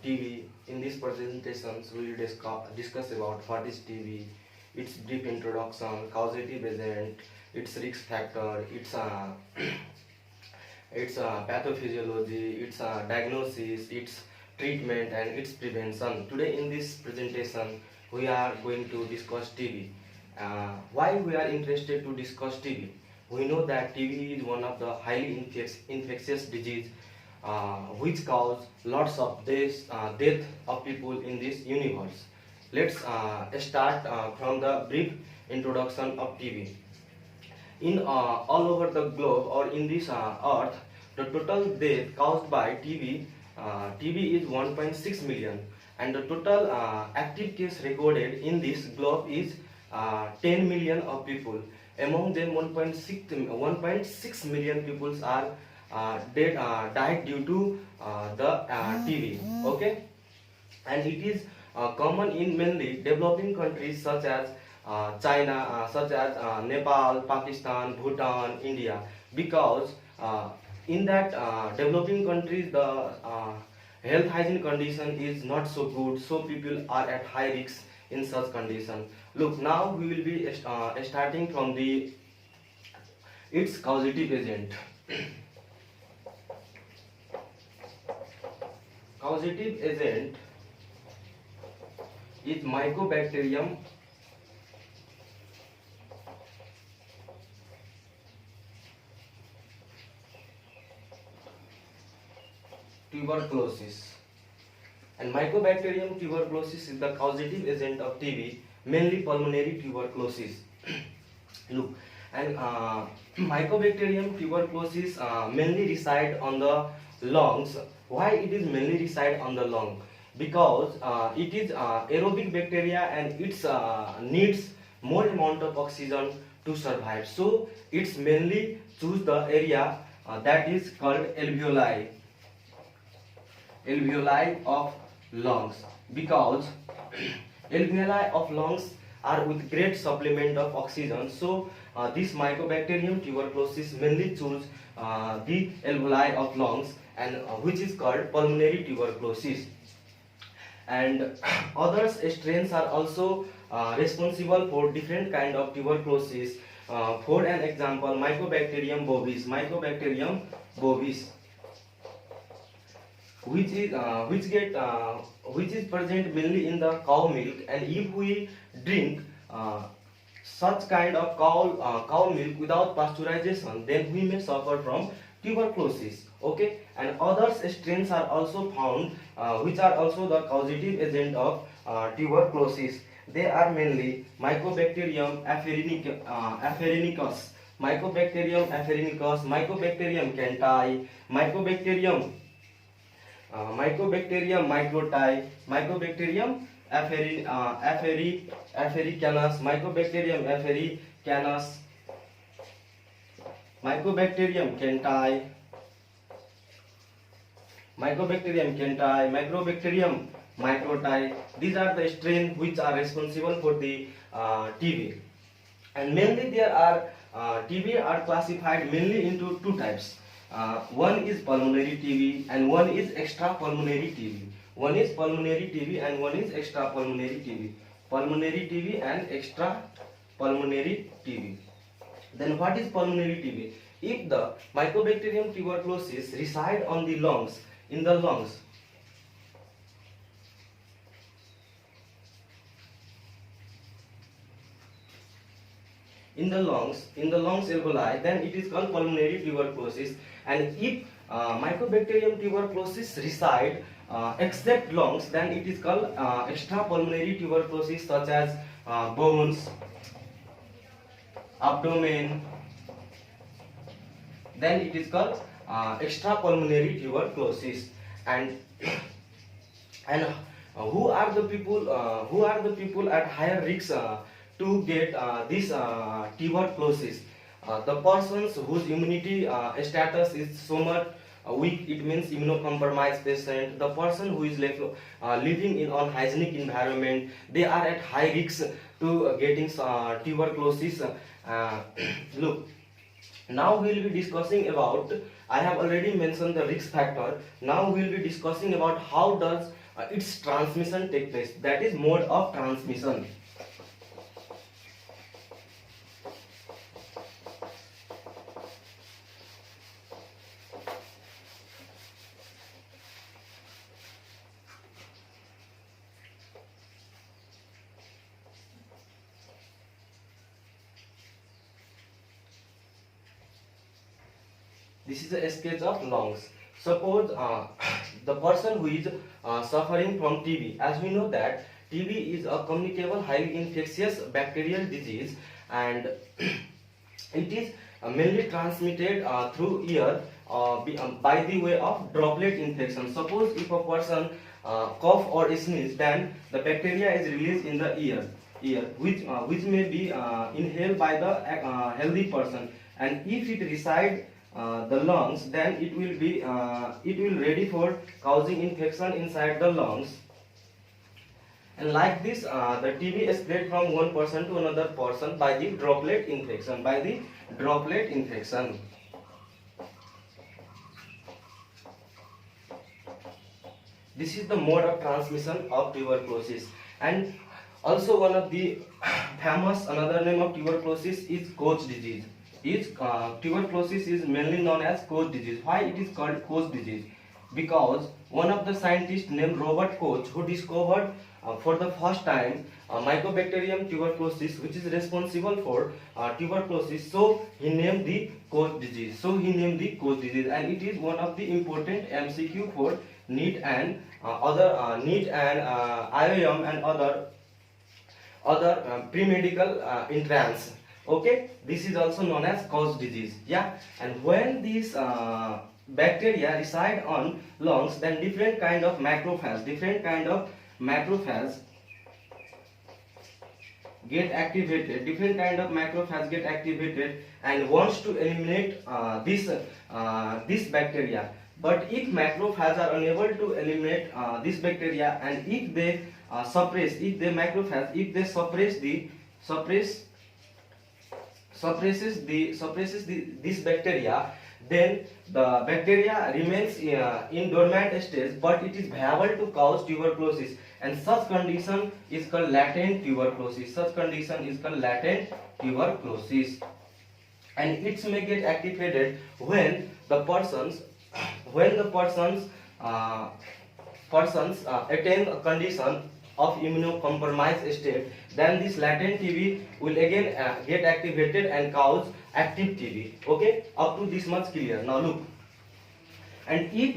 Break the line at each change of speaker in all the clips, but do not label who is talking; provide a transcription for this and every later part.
TV. In this presentation, we will discuss about what is TV, its brief introduction, causative agent, its risk factor, its pathophysiology, its diagnosis, its treatment, and its prevention. Today, in this presentation, we are going to discuss TB. Why we are interested to discuss TB? We know that TB is one of the highly infectious disease which cause lots of death of people in this universe. Let's start from the brief introduction of TB. In all over the globe or in this earth, the total death caused by TB is 1.6 million, and the total active case recorded in this globe is 10 million of people. Among them, 1.6 million people are died due to the TB. Okay, and it is common in mainly developing countries such as China, such as Nepal, Pakistan, Bhutan, India, because in that developing countries the health hygiene condition is not so good, so people are at high risk in such condition. Look, now we will be starting from the its causative agent. Causative agent is Mycobacterium tuberculosis, and Mycobacterium tuberculosis is the causative agent of TB, mainly pulmonary tuberculosis. Look, and Mycobacterium tuberculosis mainly reside on the lungs. Why it is mainly reside on the lung? Because it is aerobic bacteria and it needs more amount of oxygen to survive. So it's mainly choose the area that is called alveoli of lungs, because alveoli of lungs are with great supplement of oxygen. So this Mycobacterium tuberculosis mainly choose the alveoli of lungs, and which is called pulmonary tuberculosis. And other strains are also responsible for different kind of tuberculosis. For an example, Mycobacterium bovis, which is present mainly in the cow milk, and if we drink such kind of cow milk without pasteurization, then we may suffer from tuberculosis. Okay, and other strains are also found which are also the causative agent of tuberculosis. They are mainly Mycobacterium apherinicus, Mycobacterium cantai, Mycobacterium microti, Mycobacterium afericanus, Mycobacterium afericanus, Mycobacterium cantai, Mycobacterium microti. These are the strains which are responsible for the TB. And mainly there are TB are classified mainly into two types. One is pulmonary TB and one is extrapulmonary TB. One is pulmonary TB and one is extrapulmonary TB. Pulmonary TB and extrapulmonary TB. Then what is pulmonary TB? If the Mycobacterium tuberculosis reside on the lungs, in the lungs, alveoli, then it is called pulmonary tuberculosis. And if Mycobacterium tuberculosis reside except lungs, then it is called extrapulmonary tuberculosis, such as bones, abdomen. Then it is called extrapulmonary tuberculosis. And who are the people at higher risk to get this tuberculosis? The persons whose immunity status is so much weak, it means immunocompromised patient. The person who is living in unhygienic environment, they are at high risk to getting tuberculosis. Look, now we will be discussing about, I have already mentioned the risk factor. Now we will be discussing about how does its transmission take place. That is mode of transmission. This is a sketch of lungs. Suppose the person who is suffering from TB. As we know that TB is a communicable, highly infectious bacterial disease, and it is mainly transmitted through air by the way of droplet infection. Suppose if a person cough or sneeze, then the bacteria is released in the air which may be inhaled by the healthy person, and if it reside the lungs, then it will ready for causing infection inside the lungs. And like this, the TB is spread from one person to another person by the droplet infection. This is the mode of transmission of tuberculosis. And also one of the famous another name of tuberculosis is Koch disease. Tuberculosis is mainly known as Koch disease. Why it is called Koch disease? Because one of the scientists named Robert Koch, who discovered for the first time Mycobacterium tuberculosis, which is responsible for tuberculosis, so he named the Koch disease. And it is one of the important MCQ for NEET and IIM and other pre-medical entrance. Okay, this is also known as Koch disease. Yeah, and when these bacteria reside on lungs, then different kind of macrophages get activated. And wants to eliminate this bacteria. But if macrophages are unable to eliminate this bacteria, and if they suppress this bacteria, then the bacteria remains in dormant stage, but it is viable to cause tuberculosis, and such condition is called latent tuberculosis. And it may get activated when the persons attain a condition of immunocompromised state. Then this latent TB will again get activated and cause active TB. Okay, up to this much clear. Now look, and if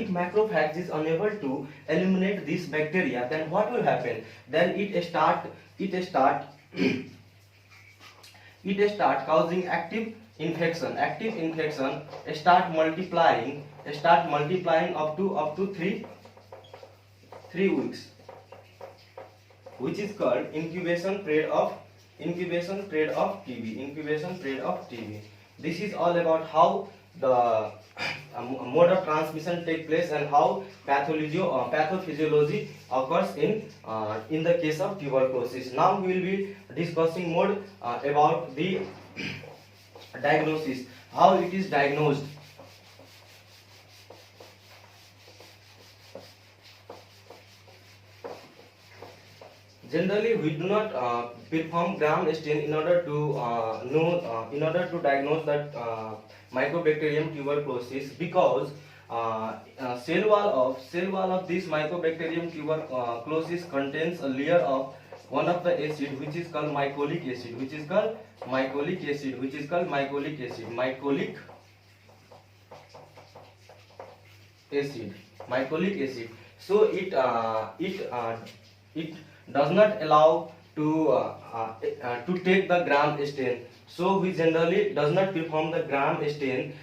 macrophage is unable to eliminate this bacteria, then what will happen? Then it start causing active infection, start multiplying up to 3 weeks, which is called incubation period of TB. This is all about how the mode of transmission take place and how pathophysiology occurs in the case of tuberculosis. Now we will be discussing more about the diagnosis, how it is diagnosed. Generally, we do not perform gram stain in order to diagnose that Mycobacterium tuberculosis, because cell wall of this Mycobacterium tuberculosis contains a layer of one of the acid, which is called mycolic acid. So it does not allow to take the gram stain. So we generally does not perform the gram stain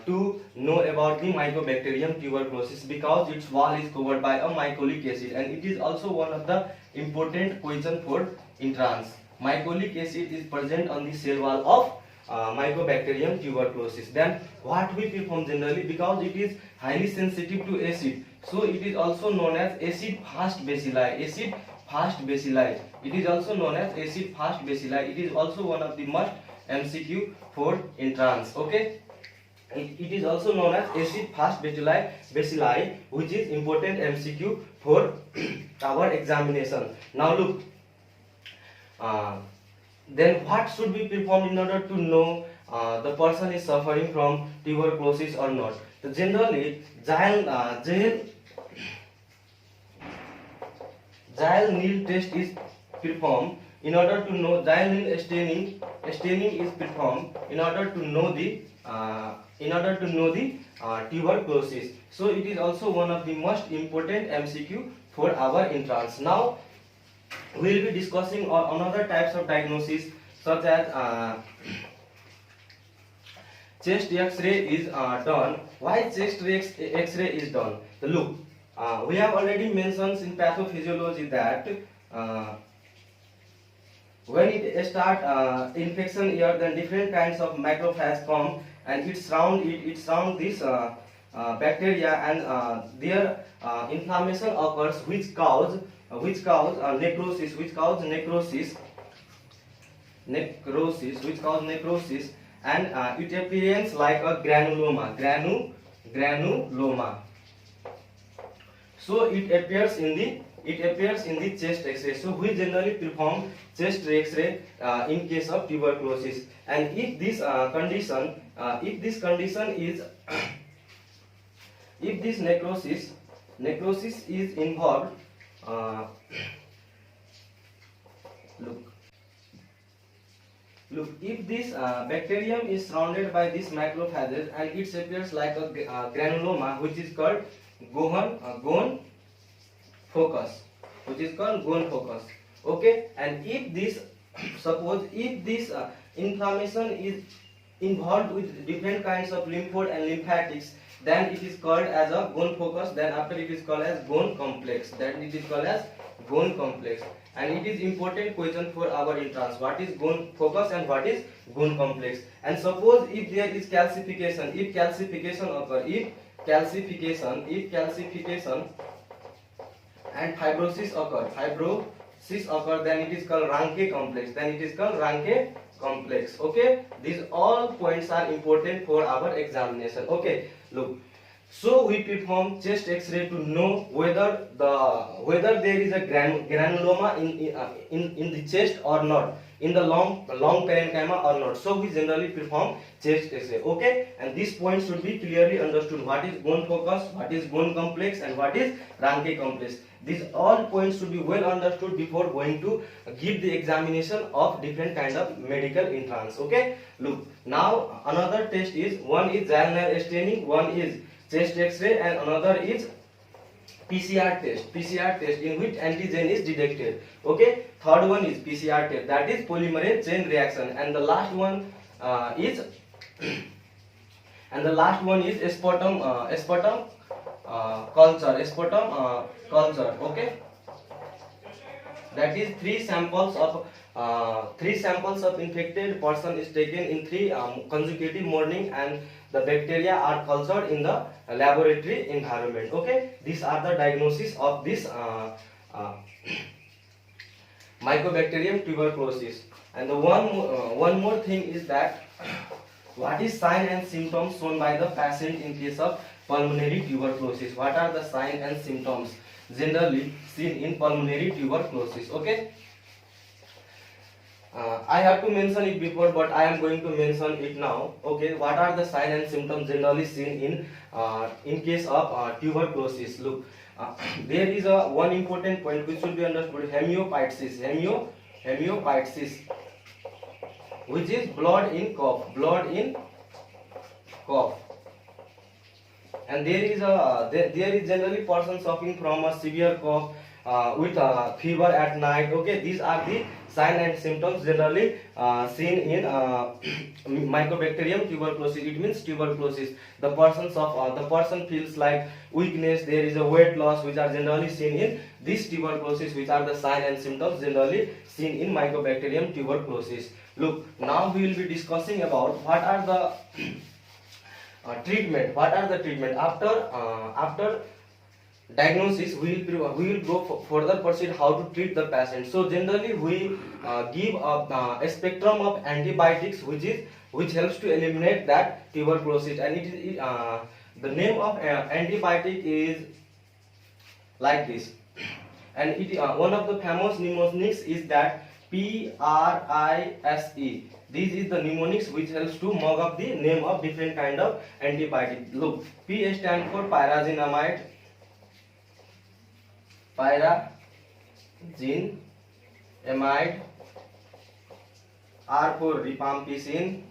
to know about the Mycobacterium tuberculosis, because its wall is covered by a mycolic acid, and it is also one of the important question for entrance. Mycolic acid is present on the cell wall of Mycobacterium tuberculosis. Then what we perform generally, because it is highly sensitive to acid, so it is also known as acid fast bacilli. It is also known as acid fast bacilli. It is also one of the must MCQ for entrance. Okay. It is also known as acid fast bacilli, which is important MCQ for our examination. Now look, then what should be performed in order to know the person is suffering from tuberculosis or not? So generally, Zyle-Neale test is performed in order to know. Zyle-Neale staining is performed in order to know the tuberculosis. So it is also one of the most important MCQ for our entrance. Now we will be discussing another types of diagnosis, such as chest X-ray is done. Why chest X-ray is done? So look, we have already mentioned in pathophysiology that when it start infection here, then different kinds of macrophages come and it surround this bacteria, and their inflammation occurs, which cause necrosis, and it appears like a granuloma. So it appears in the chest X-ray. So we generally perform chest X-ray in case of tuberculosis. And if this condition is if this necrosis is involved, look, if this bacterium is surrounded by these macrophages and it appears like a granuloma, which is called Gone focus, okay. And if this inflammation is involved with different kinds of lymph node and lymphatics, then it is called as a Gone focus. Then after it is called as Gone complex. And it is important question for our entrance. What is Gone focus and what is Gone complex? And suppose if there is calcification, if calcification and fibrosis occur, then it is called Ranke complex. Okay, these all points are important for our examination. Okay, look, so we perform chest X-ray to know whether there is a granuloma in the chest or not, in the long parenchyma or not. So we generally perform chest X-ray. Okay, and these points should be clearly understood. What is Gone focus, what is Gone complex, and what is Ranke complex. These all points should be well understood before going to give the examination of different kind of medical entrance. Okay, look, now another test is, one is Zyle-Neale staining, one is chest X-ray, and another is PCR test in which antigen is detected. Okay, third one is PCR test, that is polymerase chain reaction, and the last one is sputum culture. Okay, that is three samples of infected person is taken in 3 consecutive morning, and the bacteria are cultured in the laboratory environment. Okay, these are the diagnosis of this Mycobacterium tuberculosis. And the one more thing is that what is sign and symptoms shown by the patient in case of pulmonary tuberculosis? What are the signs and symptoms generally seen in pulmonary tuberculosis? Okay, I have to mention it before, but I am going to mention it now. Okay, what are the signs and symptoms generally seen in case of tuberculosis? Look, there is a one important point which should be understood: hemoptysis, which is blood in cough. And there is generally person suffering from a severe cough with fever at night. Okay, these are the signs and symptoms generally seen in Mycobacterium tuberculosis. It means tuberculosis. The person feels like weakness. There is a weight loss, which are generally seen in this tuberculosis, which are the signs and symptoms generally seen in Mycobacterium tuberculosis. Look, now we will be discussing about what are the treatment. After diagnosis, we will go further proceed how to treat the patient. So generally we give a spectrum of antibiotics, which which helps to eliminate that tuberculosis. And it is the name of antibiotic is like this. And it one of the famous mnemonics is that PRISE. This is the mnemonics which helps to mug up the name of different kind of antibiotic. Look, P stands for pyrazinamide, pyrazinamide. R for rifampicin,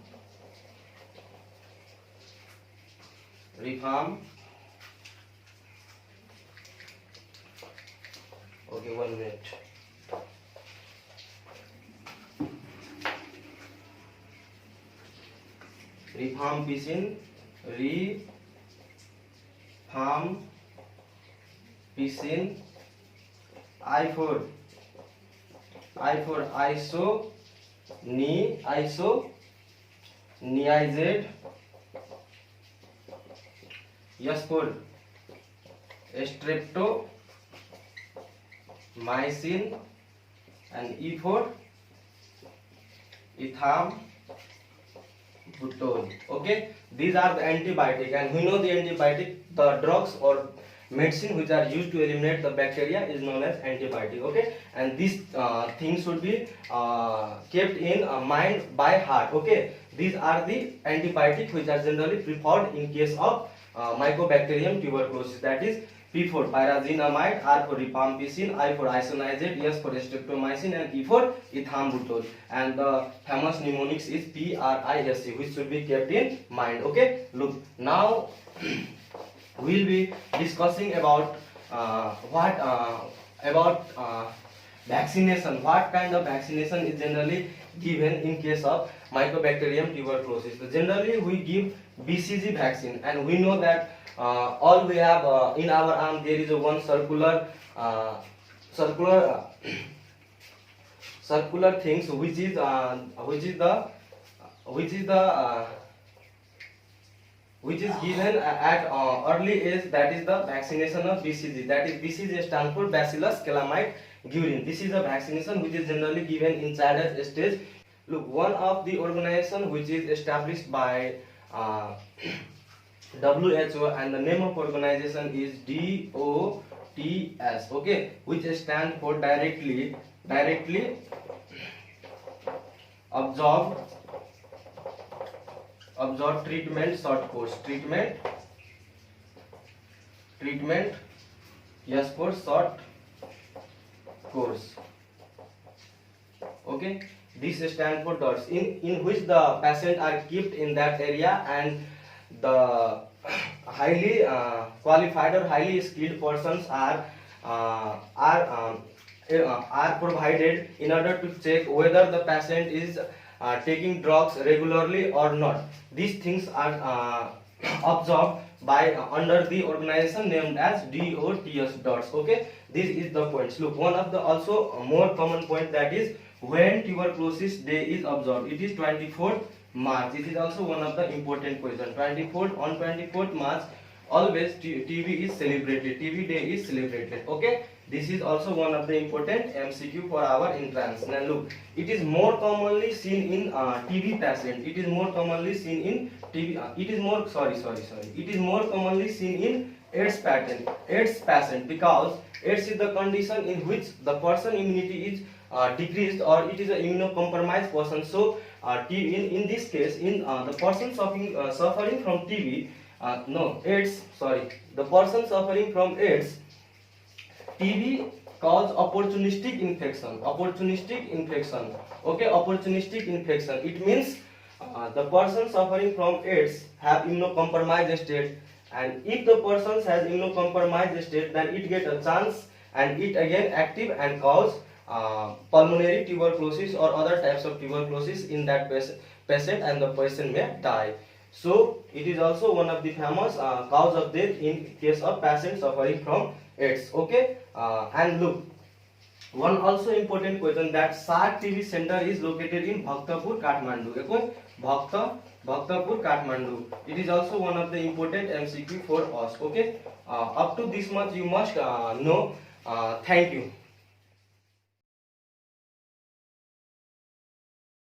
okay, 1 minute. Rifampicin, I for isoniazid, S for streptomycin, and E for ethambutol. Okay, these are the antibiotic, and we know the antibiotic, the drugs or medicine which are used to eliminate the bacteria is known as antibiotic. Okay, and these things should be kept in mind by heart. Okay, these are the antibiotics which are generally preferred in case of Mycobacterium tuberculosis. That is P for pyrazinamide, R for rifampicin, I for isoniazid, S for streptomycin, and E for ethambutol. And the famous mnemonics is PRISE, which should be kept in mind. Okay, look, now we'll be discussing about vaccination. What kind of vaccination is generally given in case of Mycobacterium tuberculosis? So generally we give BCG vaccine, and we know that all we have in our arm there is a one circular things which is given at early age. That is the vaccination of BCG. That is BCG stands for Bacillus calmette guerin. This is a vaccination which is generally given in childhood stage. Look, one of the organization which is established by WHO, and the name of organization is DOTS. Okay, which stands for directly absorb treatment short course. Treatment, yes, for short course. Okay, this stands for DOTS, in which the patient are kept in that area, and the highly qualified or highly skilled persons are provided in order to check whether the patient is taking drugs regularly or not. These things are observed by under the organization named as DOTS. Okay, this is the points. Look, one of the also more common point, that is when tuberculosis day is observed. It is 24th March. This is also one of the important question. 24th March always TB is celebrated. TB day is celebrated. Okay, this is also one of the important MCQ for our entrance. Now look, it is more commonly seen in TB patient. It is more commonly seen in TB. It is more commonly seen in AIDS patient, because AIDS is the condition in which the person immunity is decreased, or it is an immunocompromised person. So in this case, in the person suffering from TB, the person suffering from AIDS, TB cause opportunistic infection. Okay, opportunistic infection. It means the person suffering from AIDS have immunocompromised state, and if the person has immunocompromised state, then it get a chance and it again active and cause pulmonary tuberculosis or other types of tuberculosis in that patient, and the patient may die. So it is also one of the famous cause of death in case of patients suffering from AIDS. Okay, and look, one also important question, that SARC TB center is located in Bhaktapur, Kathmandu. Okay, Bhaktapur, Kathmandu. It is also one of the important MCQ for us. Okay, up to this much you must know. Thank you.